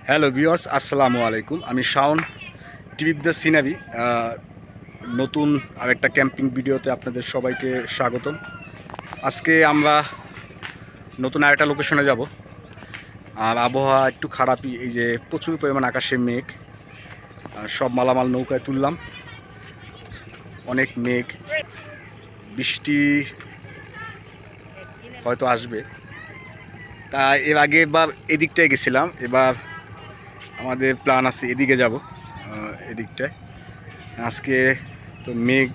Hello viewers, আসসালামু আলাইকুম। আমি শাওন, টিভি দ্য সিনারি নতুন আরেকটা ক্যাম্পিং ভিডিওতে আপনাদের সবাইকে স্বাগতম। আজকে আমরা নতুন আরেকটা লোকেশনে যাব। আর আবহাওয়া একটু খারাপই, এই যে প্রচুর পরিমাণ আকাশে মেঘ। সব মালামাল নৌকায় তুললাম, অনেক মেঘ, বৃষ্টি হয়তো আসবে। তা এর আগে এবার এদিকটায় গেছিলাম, এবার আমাদের প্ল্যান আছে এদিকে যাব, এদিকটায়। আজকে তো মেঘ,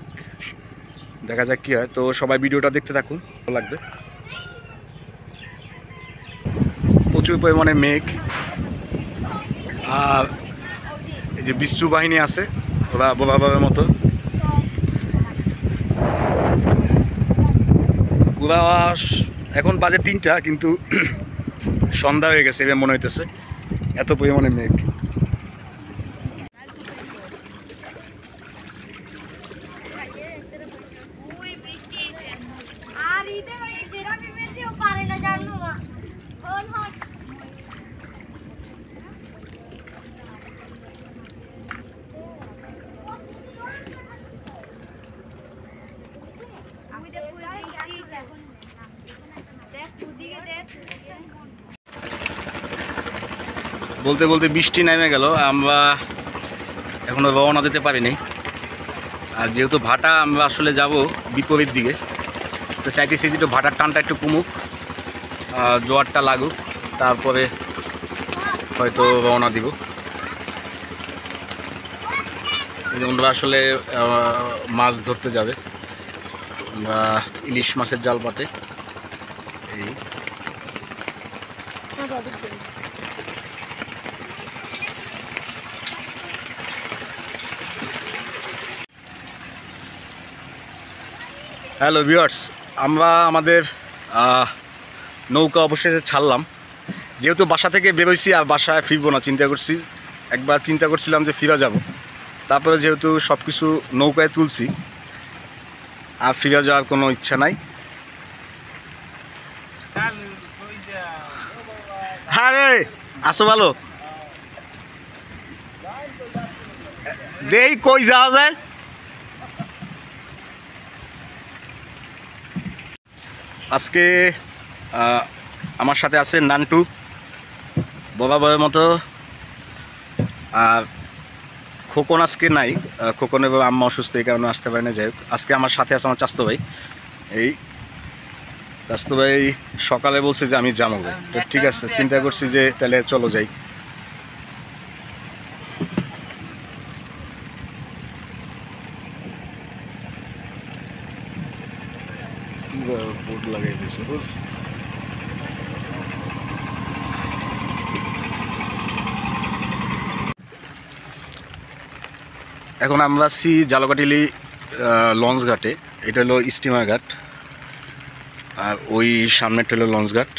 দেখা যাক কী হয়। তো সবাই ভিডিওটা দেখতে থাকুন, ভালো লাগবে। প্রচুর পরিমাণে মেঘ, আর এই যে বিচ্ছু বাহিনী আছে, ওরা বোবাবের মতো। ওরা এখন বাজে 3টা, কিন্তু সন্ধ্যা হয়ে গেছে এবার মনে হইতেছে, এত পরিমাণে মেঘ। বলতে বলতে বৃষ্টি নেমে গেল, আমরা এখনও রওনা দিতে পারিনি। আর যেহেতু ভাটা, আমরা আসলে যাব বিপরীত দিকে, তো চাইতেছি যে একটু ভাটার টানটা একটু কমুক, জোয়ারটা লাগুক, তারপরে হয়তো রওনা দিব। আমরা আসলে মাছ ধরতে যাবে, আমরা ইলিশ মাছের জাল পাতে। এই হ্যালো ভিউয়ার্স, আমরা আমাদের নৌকা অবশেষে ছাড়লাম। যেহেতু বাসা থেকে বেরোইছি, আর বাসায় ফিরবো না চিন্তা করছি। একবার চিন্তা করছিলাম যে ফিরে যাব, তারপরে যেহেতু সব কিছু নৌকায় তুলছি, আর ফিরে যাওয়ার কোনো ইচ্ছা নাই। হ্যাঁ রে, আসো ভালো, দেই কই যাওয়া যায়। আজকে আমার সাথে আছে নান্টু, বয়ের মতো। আর খোকন আজকে নাই, খোকন এবং আম্মা অসুস্থ, এই কারণে আসতে পারে না। যাই হোক, আজকে আমার সাথে আছে আমার চাস্তো ভাই। এই চাস্তো ভাই সকালে বলছে যে আমি যাবো, তো ঠিক আছে, চিন্তা করছি যে তাহলে চলো যাই। লাগাই দিয়েছে। এখন আমরা আছি জালকাটিলি লঞ্চ ঘাটে। এটা হলো স্টিমার ঘাট, আর ওই সামনেটা হলো লঞ্চ ঘাট।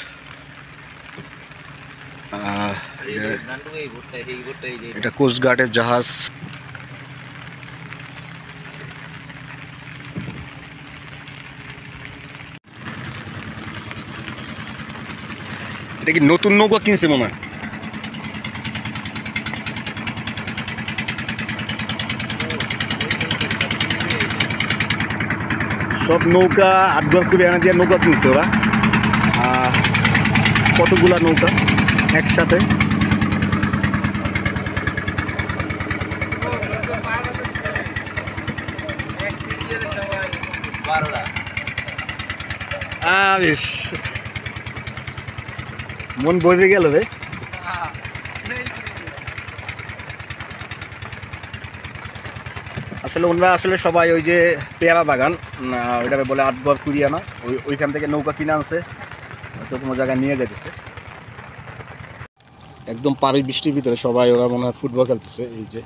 এটা কোস্টগার্ডের জাহাজ। এটা কি নতুন নৌকা কিনছে মনে হয়? সব নৌকা 8-10 করে আনা দিয়ে নৌকা কিনছে ওরা। কতগুলা নৌকা একসাথে। বেশ মন বইবে গেল রে। আসলে ওনারা আসলে সবাই ওই যে পেয়ারা বাগান, ওইটাকে বলে 8 কুড়িয়ানা, ওইখান থেকে নৌকা কিনে আনছে, তো কোনো জায়গায় নিয়ে যেতেছে। একদম পারি বৃষ্টির ভিতরে সবাই, ওরা মনে হয় ফুটবল খেলতেছে। এই যে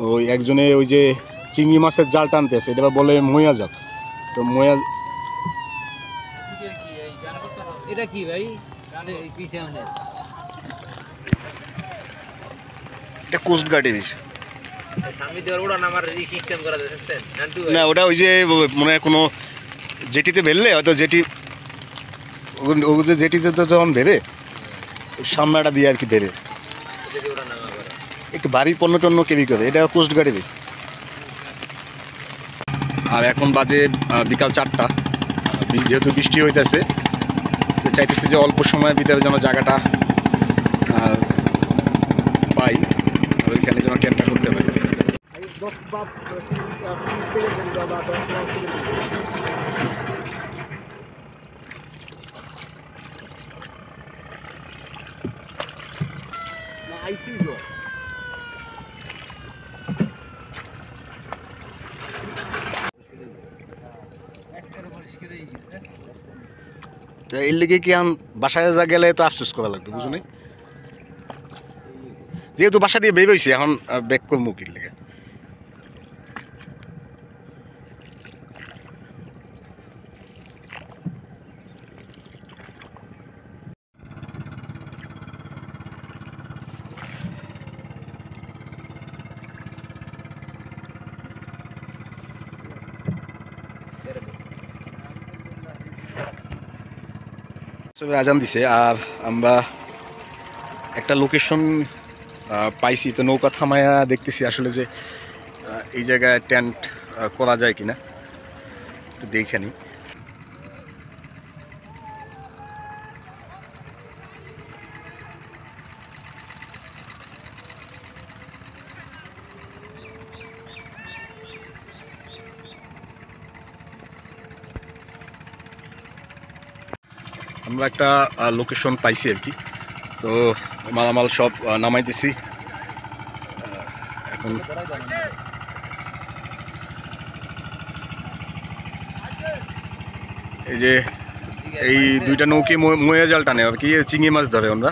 ওই একজনে ওই যে চিংড়ি মাছের জাল টানতেছে, এটা বলে ময়া জাল। তো ময়া, এটা কি ভাই? এটা কোস্টগার্ডের না, ওটা ওই যে মনে হয় কোনো জেটিতে বেললে হয়তো জেটি ও যে যেটিতে তো যখন বেরে সামনাটা দিয়ে আর কি বেরে একটু ভারী পণ্য টন্য কেবি করে, এটা কোস্ট গার্ডেরই। আর এখন বাজে বিকাল 4টা, যেহেতু বৃষ্টি হইতেছে তো চাইতেছি যে অল্প সময়ের ভিতরে যেন জায়গাটা পাই, আর ওইখানে যেন ক্যাম্পটা করতে পারি। এর লিগে কি বাসায় যা গেলে তো আফসোস করা লাগবে, বুঝো নি? যেহেতু বাসা দিয়ে বের হয়েছি এখন ব্যাক করবো কি লেগে। আজান দিছে আর আমরা একটা লোকেশন পাইছি, তো নৌকা থামায়া দেখতেছি আসলে যে এই জায়গায় টেন্ট করা যায় কিনা, তো দেখে নিই। আমরা একটা লোকেশন পাইছি আর কি, তো মালামাল সব নামাইতেছি এখন। এই যে এই দুইটা নৌকি ময়া জাল টানে আর কি, চিংড়ি মাছ ধরে আমরা।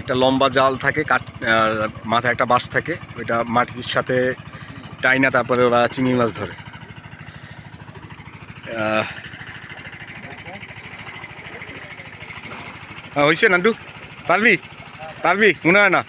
একটা লম্বা জাল থাকে, মাথায় একটা বাঁশ থাকে, ওইটা মাটির সাথে টাইনা তারপরে ওরা চিংড়ি মাছ ধরে। হয়েছে নান্টু, পারবি পারবি মনে হয় না।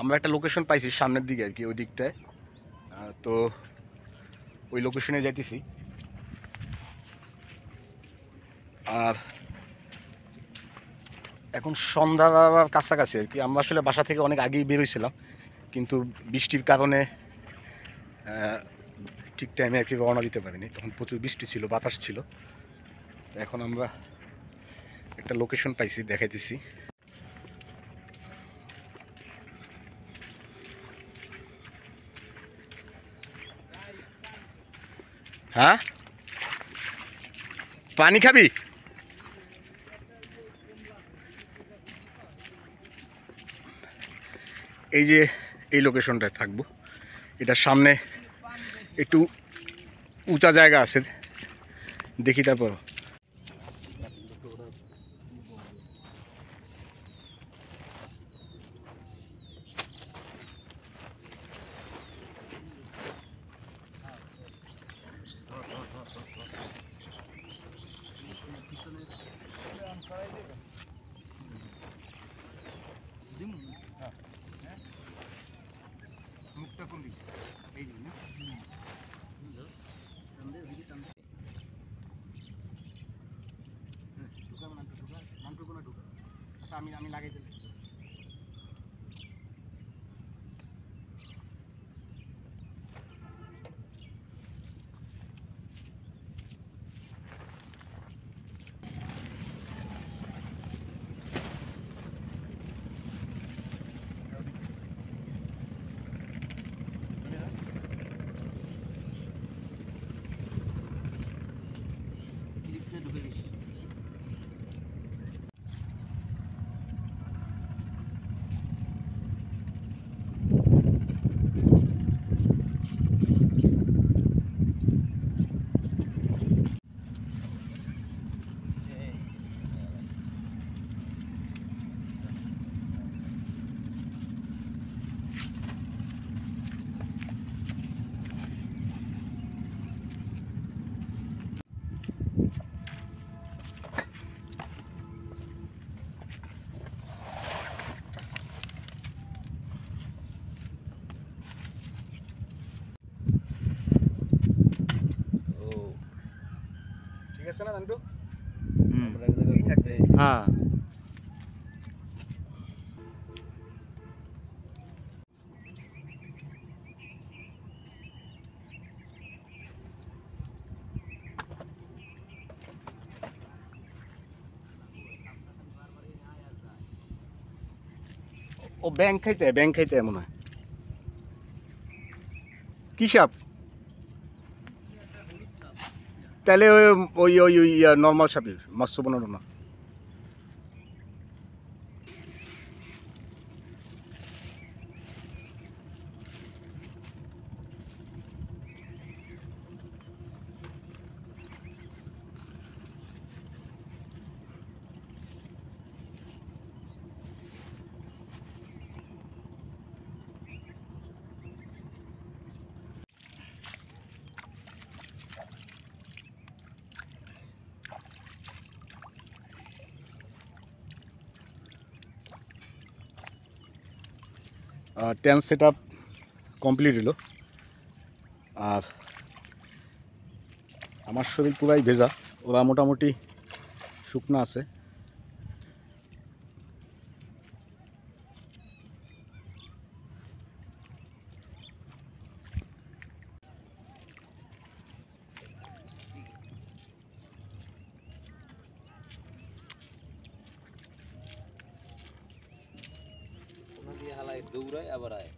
আমরা একটা লোকেশন পাইছি সামনের দিকে আর কি, ওই দিকটায়, তো ওই লোকেশনে যাইতেছি। আর এখন সন্ধ্যার কাছাকাছি আর কি, আমরা আসলে বাসা থেকে অনেক আগেই বেরোইছিলাম, কিন্তু বৃষ্টির কারণে ঠিক টাইমে আর কি রওনা দিতে পারিনি, তখন প্রচুর বৃষ্টি ছিল, বাতাস ছিল। এখন আমরা একটা লোকেশন পাইছি, দেখাইতেছি। হ্যাঁ, পানি খাবি? এই যে এই লোকেশনটায় থাকবো, এটার সামনে একটু উঁচা জায়গা আছে, দেখি তারপর। মুখটা কোন দিকে? এই দিকে না? আচ্ছা আমি লাগাই দিলাম। গেছে না জানতো হ্যাঁ ও ব্যাংক খাইতে মনে হয় কি সাপ তাহলে ওই ওই ওই ওই নর্মাল সাপই মৎস্য বনানো না টেন্ট সেট আপ কমপ্লিট হলো আর আমার শরীর পুরাই ভেজা ওরা মোটামুটি শুকনো আছে দৌড়ায় আবার আয়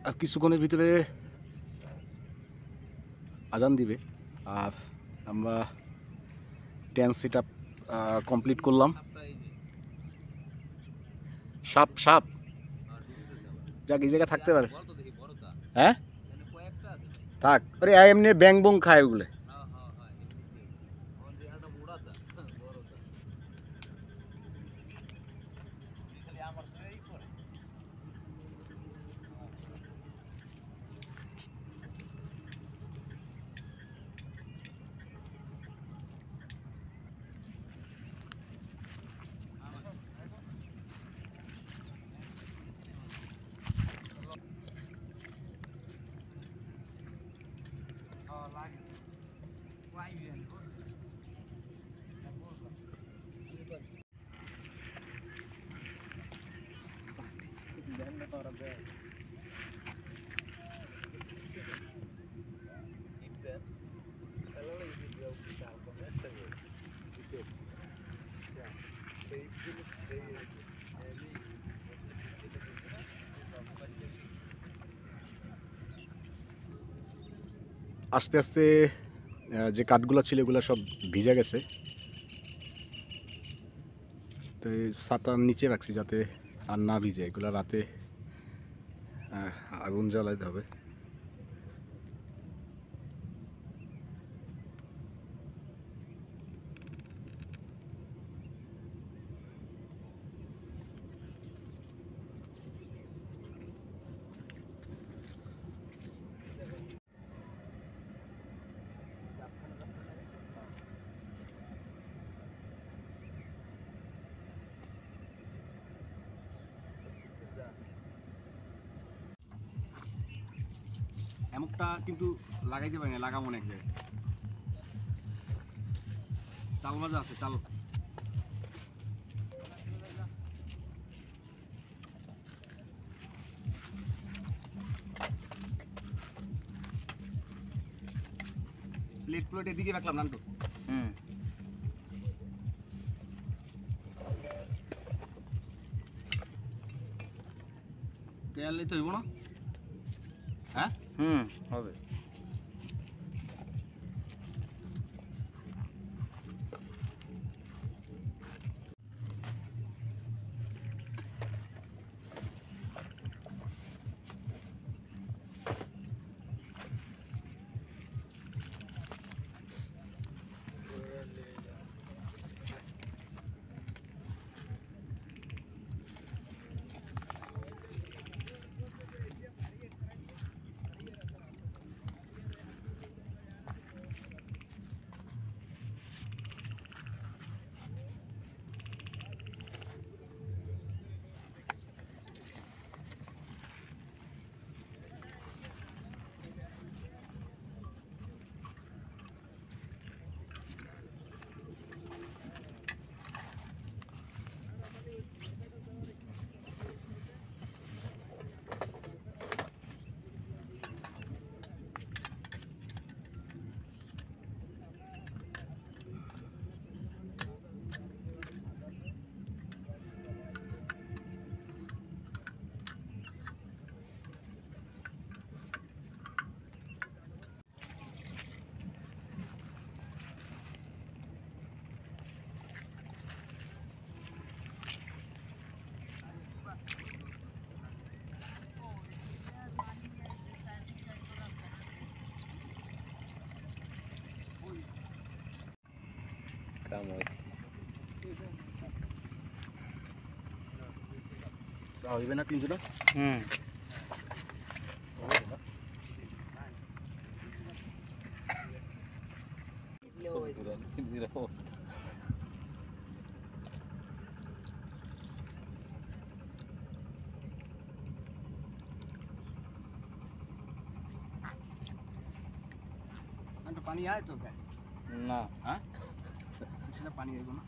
আর কিছুক্ষণের ভিতরে আজান দিবে আর আমরা টেন্ট সেট আপ কমপ্লিট করলাম সাপ সাপ যাক এই জায়গায় থাকতে পারে হ্যাঁ থাক আরে এমনি ব্যাং বং খায় ওগুলো আস্তে আস্তে যে কাঠগুলো ছিল এগুলো সব ভিজে গেছে তো ছাতার নিচে রাখছি যাতে আর না ভিজে এগুলো রাতে আগুন জ্বালাইতে হবে এমকটা কিন্তু লাগাইতে পারি না লাগাবো অনেক জায়গায় চাল ভাজা আছে, চাল। প্লেট এদিকে রাখলাম নান্টু। তেল নিতে হইব না? হ্যাঁ, হবে। হইবে না 300 টাকা? पानी आए तो क्या ना? हाँ, इसलिए पानी आएगा ना।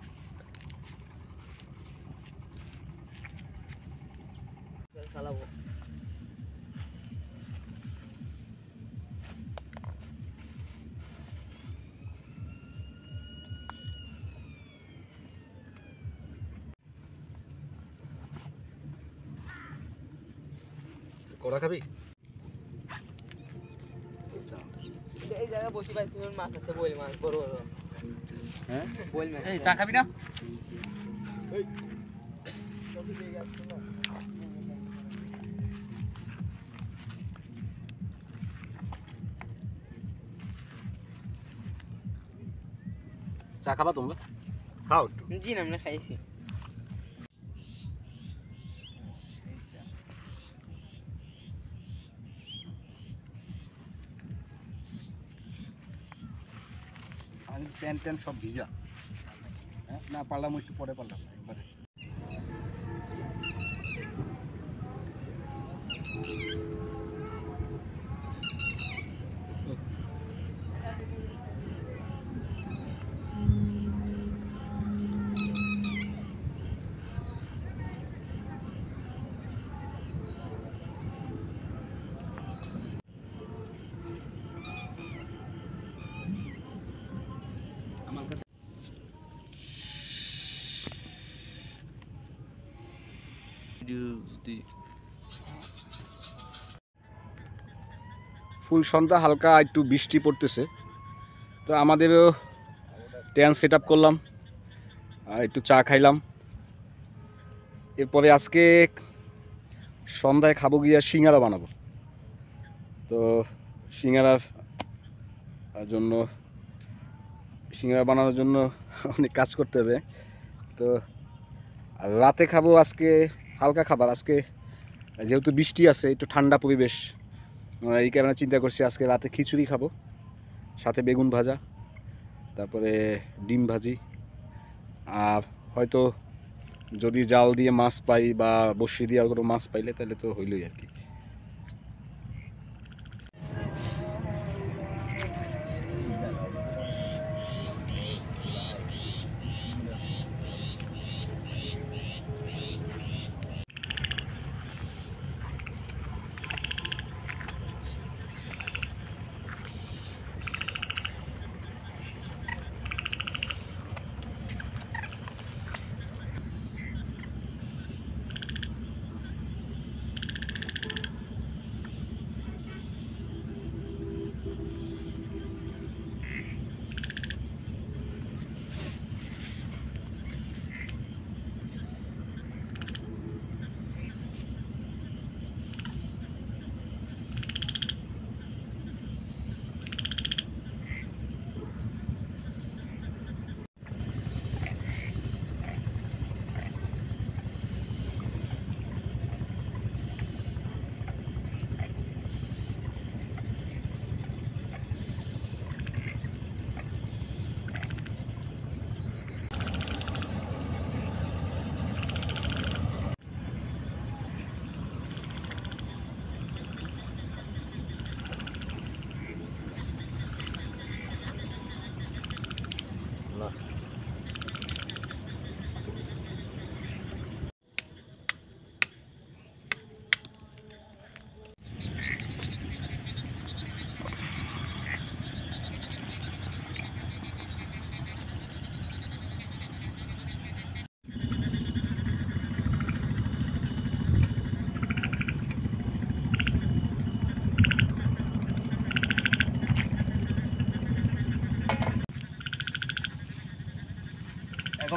साला वो कोड़ा खाबी? এই জায়গা বসি ভাই, তুমি মাছ আছে, বইল মাছ বড় বড়। হ্যাঁ, বইল মাছ। এই চা খাবি না? এই কফি দিয়ে গেছ না? চা খাবা তোমরা? খাও একটু। জি না, আমরা খাইছি। প্যান্ট ট্যান্ট সব ভিজা। হ্যাঁ, না পারলাম একটু পরে পারলাম না একবারে। ফুল সন্ধ্যা, হালকা একটু বৃষ্টি পড়তেছে, তো আমাদেরও ট্যান সেট আপ করলাম আর একটু চা খাইলাম। এরপরে আজকে সন্ধ্যায় খাবো গিয়া সিঙ্গারা বানাবো, তো সিঙ্গারার জন্য সিঙ্গারা বানানোর জন্য অনেক কাজ করতে হবে। তো রাতে খাবো আজকে হালকা খাবার। আজকে যেহেতু বৃষ্টি আছে, একটু ঠান্ডা পরিবেশ, এই কারণে চিন্তা করছি আজকে রাতে খিচুড়ি খাবো, সাথে বেগুন ভাজা, তারপরে ডিম ভাজি, আর হয়তো যদি জাল দিয়ে মাছ পাই বা বসি দিয়ে আর কোনো মাছ পাইলে তাহলে তো হইলই আর কি।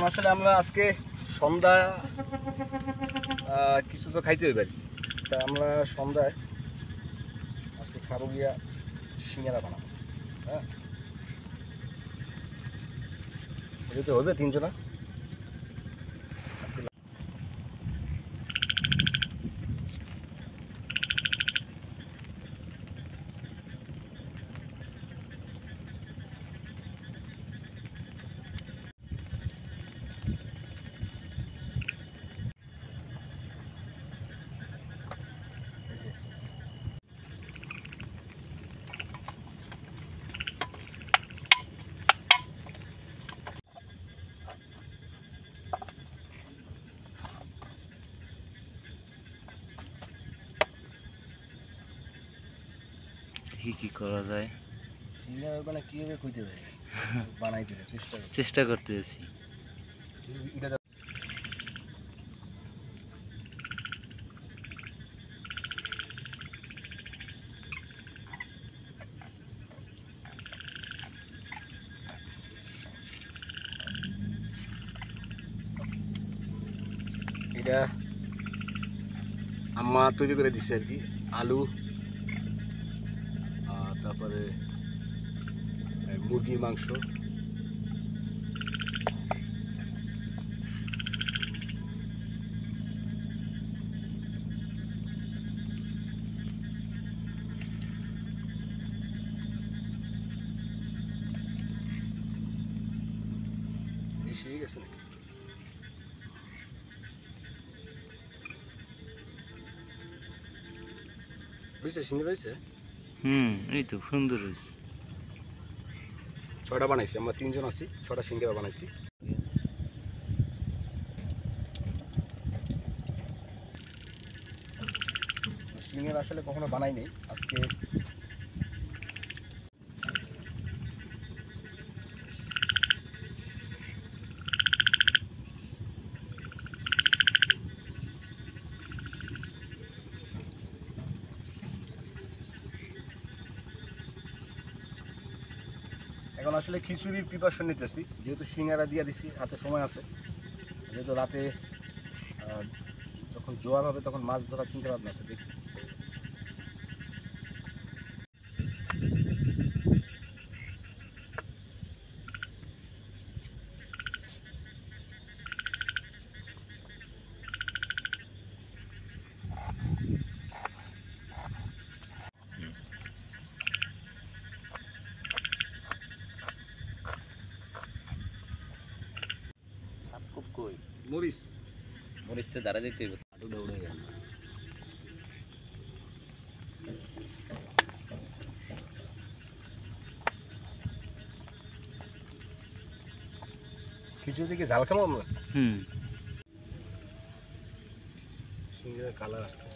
এখন আসলে আমরা আজকে সন্ধ্যা কিছু তো খাইতে হইবে, তা আমরা সন্ধ্যায় আজকে খাবো গিয়া সিঙ্গারা বানাবো। হ্যাঁ, এটা তো হবে তিনজনা। কি করা যায়, সিঙ্গারা মানে কীভাবে খুঁজতে হবে বানাইতেছে চেষ্টা করতেছি। এটা এটা আম্মা তৈরি করে দিছে আর কি, আলু তারপরে মুরগির মাংস, বেশি হয়ে গেছে নাকি? বুঝছে সিঙ্গারা হয়েছে? এই তো সুন্দর হয়েছে। 6টা বানাইছি, আমরা 3 জন আছি, 6টা সিঙ্গারা বানাইছি। সিঙ্গারা আসলে কখনো বানাই নাই, আজকে এখন আসলে খিচুড়ির প্রিপারেশন নিতেছি, যেহেতু সিঙ্গারা দিয়ে দিছি, হাতে সময় আছে, যেহেতু রাতে যখন জোয়ার হবে তখন মাছ ধরার চিন্তা ভাবনা আছে, দেখি। খুব কই মরিচ মরিচটা দাঁড়া দিতে হবে, আলু দৌড়ে গেল। খিচুড়ি দিকে ঝাল খাবো আমরা, হুম সিঙ্গারা কালার আসতে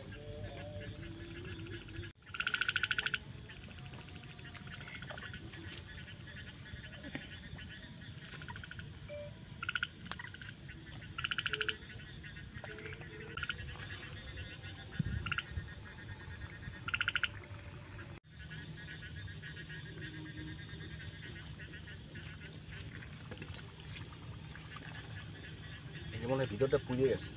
মনে হয় ভিতরটা পুড়ে গেছে।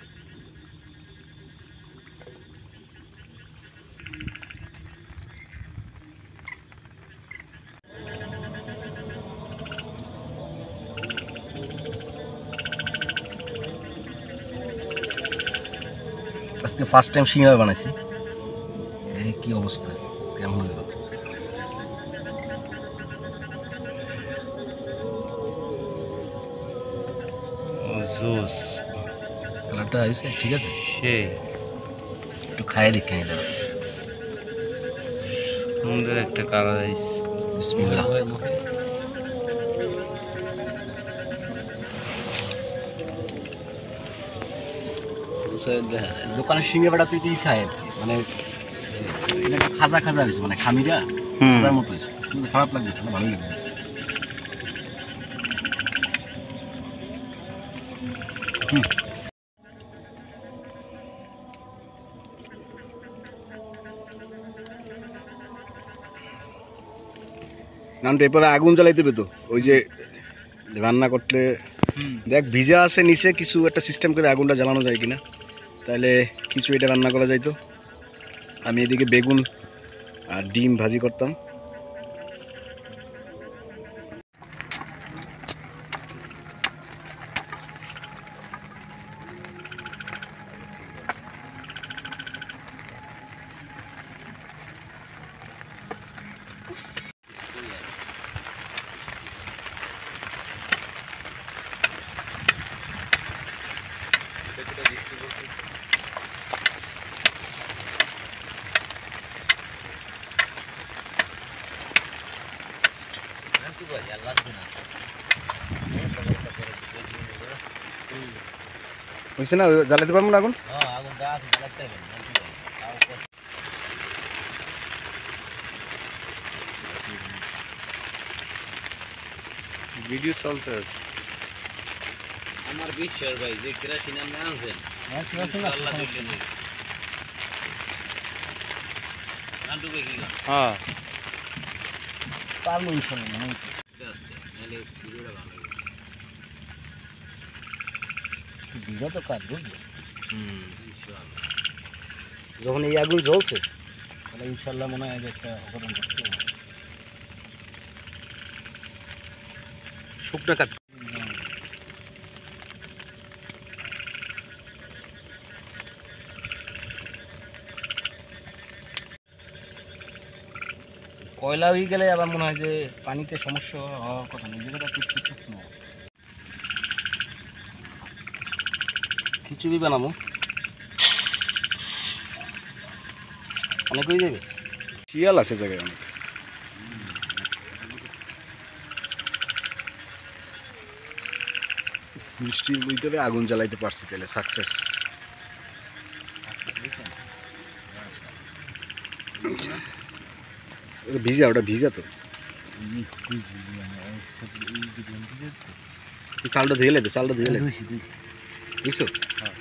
আজকে ফার্স্ট টাইম সিঙ্গারা বানাইছি, দেখি কি অবস্থা, কেমন হলো। জুস কালারটা হয়েছে ঠিক আছে, সেই একটু খাইয়ে দেখে নিতে হবে। সুন্দর একটা কালার আইছে। বিসমিল্লাহ। দোকানের সিঙ্গারাটা তুই তুই খায় মানে এটা খাজা খাজা হয়েছে, মানে খামিরা খাজার মতো হয়েছে, কিন্তু খারাপ লাগতেছে না, ভালোই লাগতেছে। নামটা এরপরে আগুন জ্বালাইতে হবে তো, ওই যে রান্না করলে দেখ ভিজা আছে নিচে, কিছু একটা সিস্টেম করে আগুনটা জ্বালানো যায় কিনা, তাহলে কিছু এটা রান্না করা যাইতো। আমি এদিকে বেগুন আর ডিম ভাজি করতাম। হয়েছে না, জ্বালাতে পারবো না আগুন। ভিডিও চলতেছে আমার বিশ্বাস ভাই যে কেরাসিন আপনি আনছেন আল্লাহ দিলে নেই গানটুকে কি গান হ্যাঁ পারলো শুনে না আস্তে আস্তে নাহলে ভিডিওটা ভালো লাগে ভিজা তো কাট বুঝলি ইনশাআল্লাহ যখন এই আগুন জ্বলছে তাহলে ইনশাআল্লাহ মনে হয় যে একটা অবদান করতে হবে শুকনা কাঠ। কয়লা হয়ে গেলে আবার মনে হয় যে পানিতে সমস্যা হওয়ার কথা নেই, যেটা খিচুড়ি বানাবো, অনেক হয়ে যাবে। শিয়াল আছে জায়গায় অনেক। বৃষ্টির ভিতরে আগুন জ্বালাইতে পারছি, তাহলে সাকসেস। ভিজা, ওটা ভিজা তো। তুই চালটা ধুয়ে লে, চালটা ধুয়ে লে। বুঝছো? হ্যাঁ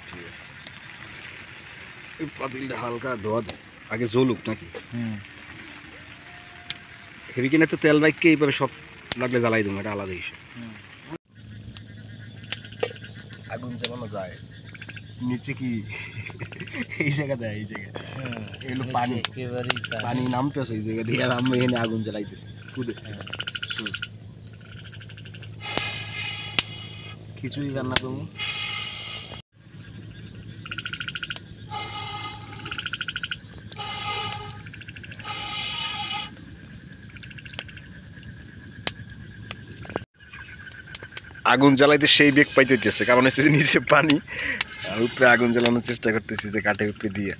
ঠিক আছে। এই পাতিলটা হালকা ধোয়া আগে জ্বলুক নাকি। হেভি কিনা তো তেল বাইককে এইভাবে সব লাগলে জ্বালাই দেবো, এটা আলাদা হিসেবে। আগুন জ্বালানো যায় নিচে কি এই জায়গা দেয়, এই জায়গায় এগুলো পানি পানি নামতেছে এই জায়গা দিয়ে, আর আমি এখানে আগুন জ্বালাইতেছি খুদে। খিচুড়ি রান্না করবো। আগুন জ্বালাইতে সেই বেগ পাইতে হইতেছে, কারণ হচ্ছে যে নিচে পানি আর উপরে আগুন জ্বালানোর চেষ্টা করতেছি যে কাঠের উপরে দিয়ে।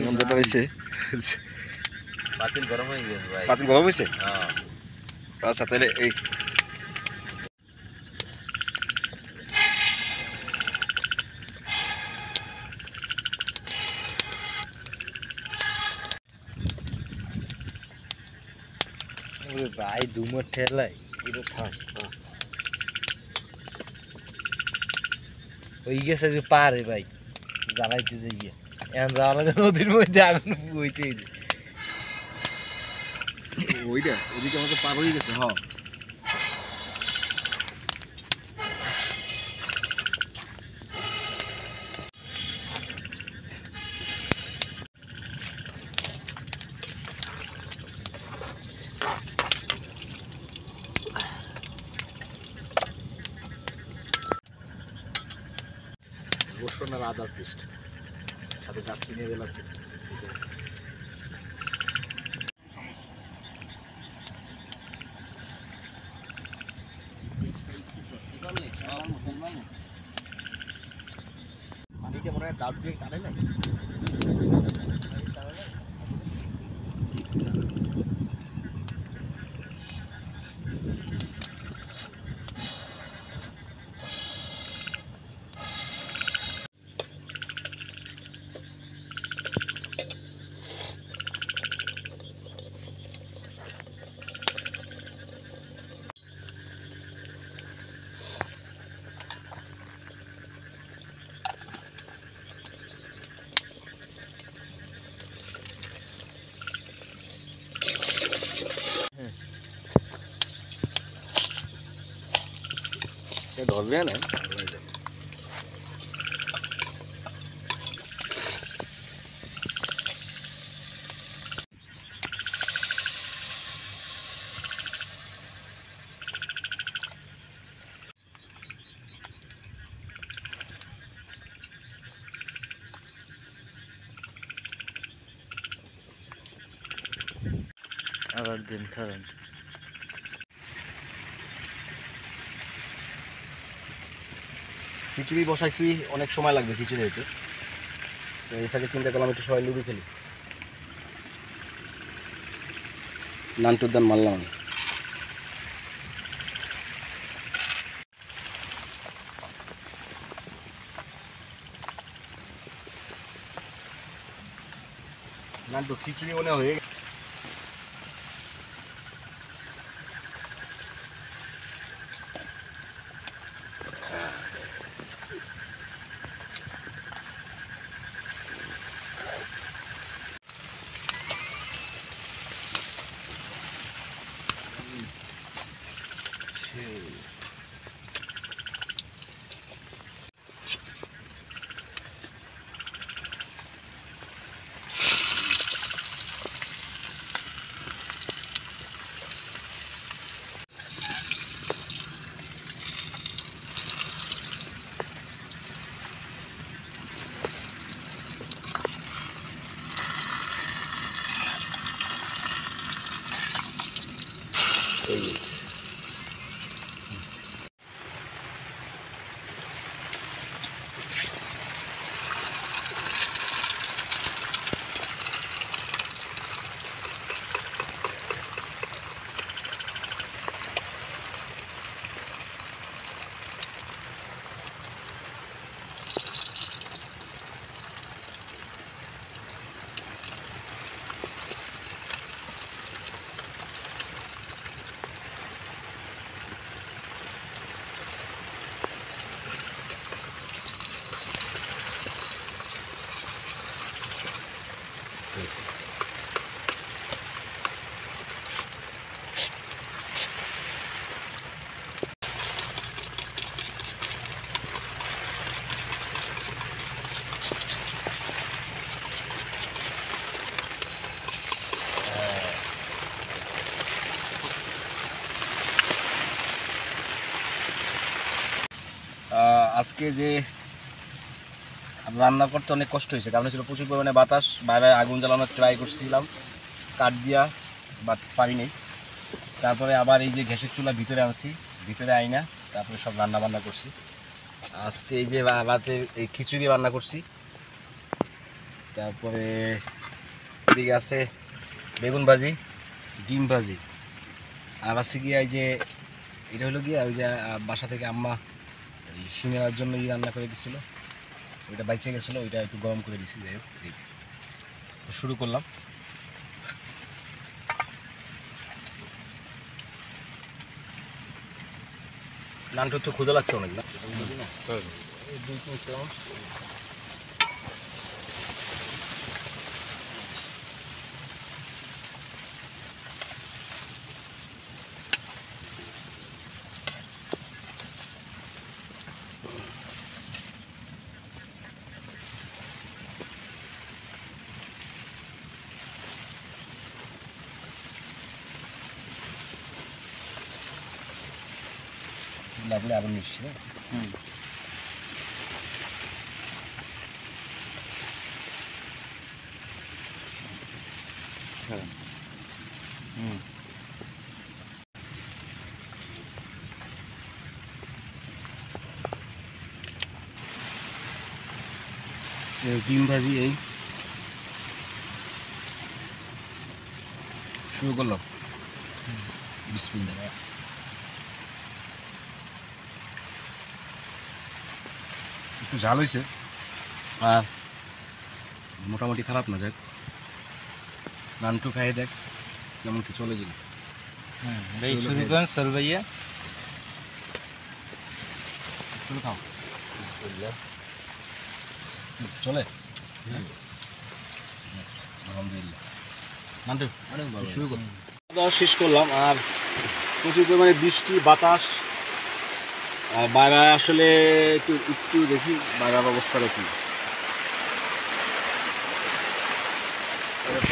এমন ব্যাপার হয়েছে, পাতিল গরম হয়ে গেছে ভাই। পাতিল গরম হয়েছে। হ্যাঁ আচ্ছা তাহলে এই ভাই দুমর ঠেলাই এটা থাক ওই গেছে যে পারে ভাই জ্বালাইতে যাইয়া এখন যাওয়ার আগে নদীর মধ্যে আগুন বইতেই ওইটা ওদিকে আমাদের পার হয়ে গেছে। হ্যাঁ রসুন আর আদার পেস্ট সাথে দারচিনি এলাচ। পানিতে মনে হয় ডাব দিয়ে টানে নাই। ধরবে না আবার দিন খাবেন। খিচুড়ি বসাইছি, অনেক সময় লাগবে খিচুড়ি হইতে, তো এই থেকে চিন্তা করলাম একটু সবাই লুডো খেলি। নানটুর দান মারলাম আমি। নানটু খিচুড়ি মনে হয়ে গেছে। আজকে যে রান্না করতে অনেক কষ্ট হয়েছে, কারণ ছিল প্রচুর পরিমাণে বাতাস, বাইরে আগুন জ্বালানোর ট্রাই করছিলাম কাঠ দিয়া, বাট পারি নেই। তারপরে আবার এই যে গ্যাসের চুলা ভিতরে আনছি, ভিতরে আইনা তারপরে সব রান্না বান্না করছি। আজকে এই যে রাতে এই খিচুড়ি রান্না করছি, তারপরে এদিকে আছে বেগুন ভাজি, ডিম ভাজি, আর আছে গিয়ে এই যে এটা হলো গিয়ে ওই যে বাসা থেকে আম্মা এই সিঙ্গারার জন্য রান্না করে দিচ্ছিলো, ওইটা বাইচে গেছিলো, ওইটা একটু গরম করে দিচ্ছি। যাই হোক, এই তো শুরু করলাম। নানটুর তো ক্ষুদা লাগছে অনেক না, এই 2-3 চামচ। লাগলে আবার মিশছে। ডিম ভাজি এই শুরু করলাম। বিসমিল্লাহ। একটু ঝাল হয়েছে আর মোটামুটি খারাপ না, যাক নানটু খাইয়ে দেখ কেমন কি চলে গেল। শুরু করেন সর ভাইয়া, শুরু খাও। চলে আলহামদুলিল্লাহ। নানটু শুরু কর। খাওয়া দাওয়া শেষ করলাম, আর প্রচুর পরিমাণে বৃষ্টি বাতাস, বাইরে আসলে একটু একটু দেখি বাইরের অবস্থাটা কি।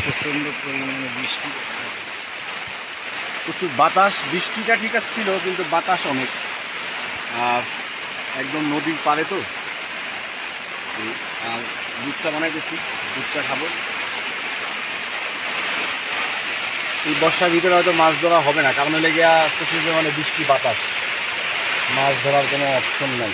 প্রচন্ড পরিমাণে বৃষ্টি, প্রচুর বাতাস, বৃষ্টিটা ঠিক আছে ছিল কিন্তু বাতাস অনেক। আর একদম নদীর পাড়ে তো, আর দুধ চা বানাইতেছি, দুধ চা খাবো। এই বর্ষার ভিতরে হয়তো মাছ ধরা হবে না, কারণ হলে গিয়া প্রচুর পরিমাণে বৃষ্টি বাতাস, মাছ ধরার কোনো অপশন নাই।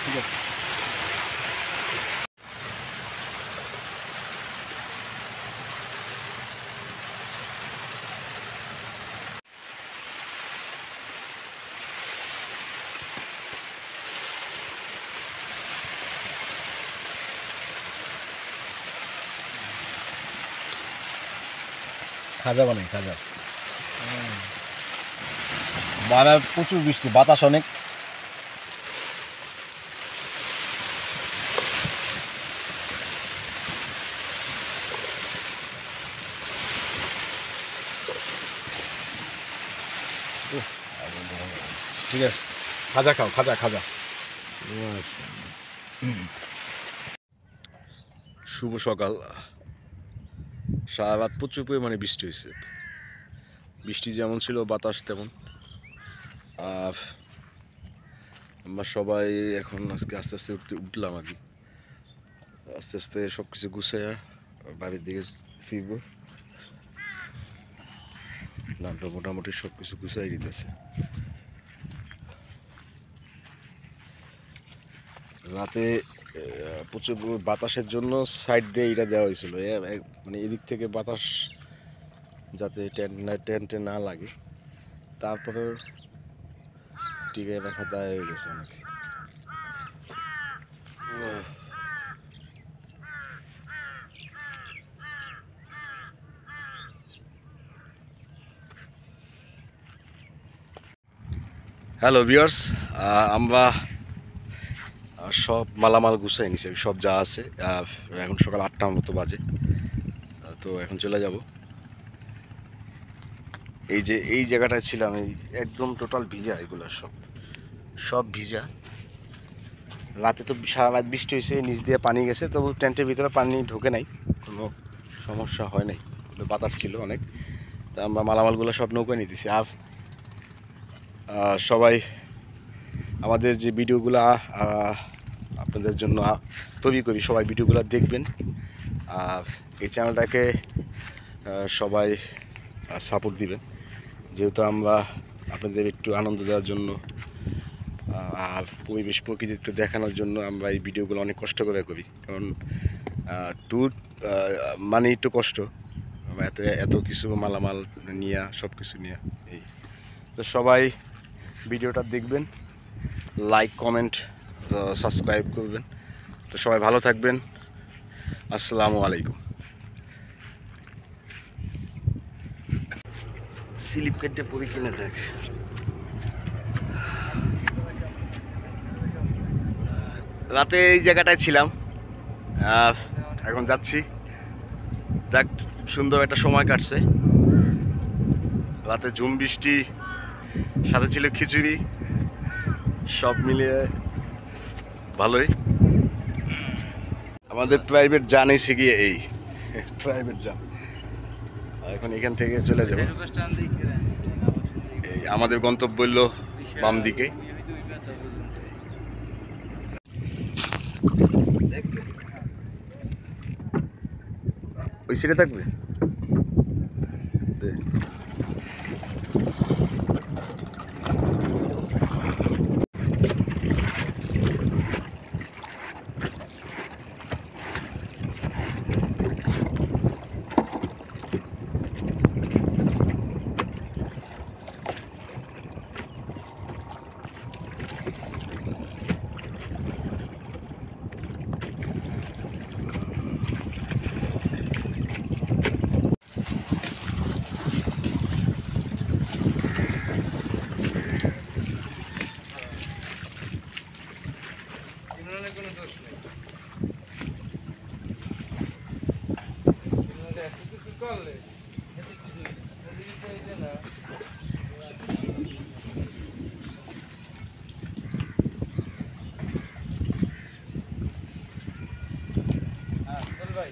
ঠিক আছে। খাজা বানাই, খাজা। বাইরে প্রচুর বৃষ্টি, বাতাস অনেক। ঠিক আছে, খাজা খাও, খাজা খাজা। শুভ সকাল। সারা রাত প্রচুর পরিমাণে বৃষ্টি হয়েছে, বৃষ্টি যেমন ছিল বাতাস তেমন। আর আমরা সবাই এখন আজকে আস্তে আস্তে উঠলাম আর কি, আস্তে আস্তে সব কিছু গুছাইয়া বাড়ির দিকে ফিরব। নামটা মোটামুটি সব কিছু গুছাই দিতেছে। রাতে প্রচুর বাতাসের জন্য সাইড দিয়ে এটা দেওয়া হয়েছিল, মানে এদিক থেকে বাতাস যাতে টেন্টে না লাগে, তারপরে টিকে রাখা দায় হয়ে গেছে অনেক। হ্যালো ভিউয়ার্স, আমরা সব মালামাল গুছাই নিছি, সব যা আছে। এখন সকাল 8টার মতো বাজে, তো এখন চলে যাব। এই যে এই জায়গাটায় ছিলাম, এই একদম টোটাল ভিজা, এগুলো সব ভিজা। রাতে তো সারা রাত বৃষ্টি হয়েছে, নিচ দিয়ে পানি গেছে, তবু টেন্টের ভিতরে পানি ঢোকে নাই, কোনো সমস্যা হয় নাই, বাতাস ছিল অনেক। তা আমরা মালামালগুলো সব নৌকায় নিতেছি। আর সবাই আমাদের যে ভিডিওগুলো আপনাদের জন্য তৈরি করি, সবাই ভিডিওগুলো দেখবেন। আর এই চ্যানেলটাকে সবাই সাপোর্ট দিবেন, যেহেতু আমরা আপনাদের একটু আনন্দ দেওয়ার জন্য আর পরিবেশ প্রকৃতি একটু দেখানোর জন্য আমরা এই ভিডিওগুলো অনেক কষ্ট করে করি। কারণ ট্যুর মানে একটু কষ্ট, এত এত কিছু মালামাল নিয়ে, সব কিছু নিয়ে। এই তো সবাই ভিডিওটা দেখবেন, লাইক কমেন্ট সাবস্ক্রাইব করবেন। তো সবাই ভালো থাকবেন, আসসালামু আলাইকুম। স্লিপ কেটে পরি কিনে দেখ। রাতে এই জায়গাটায় ছিলাম আর এখন যাচ্ছি। যাক, সুন্দর একটা সময় কাটছে। রাতে ঝুম বৃষ্টি, সাথে ছিল খিচুড়ি, সব মিলিয়ে ভালোই। আমাদের প্রাইভেট যান এসে গিয়ে এই প্রাইভেট যান, এখন এখান থেকে চলে যাব। এই আমাদের গন্তব্য হইল বাম দিকে। ওই সিটে থাকবে। মধ্যে। ভাই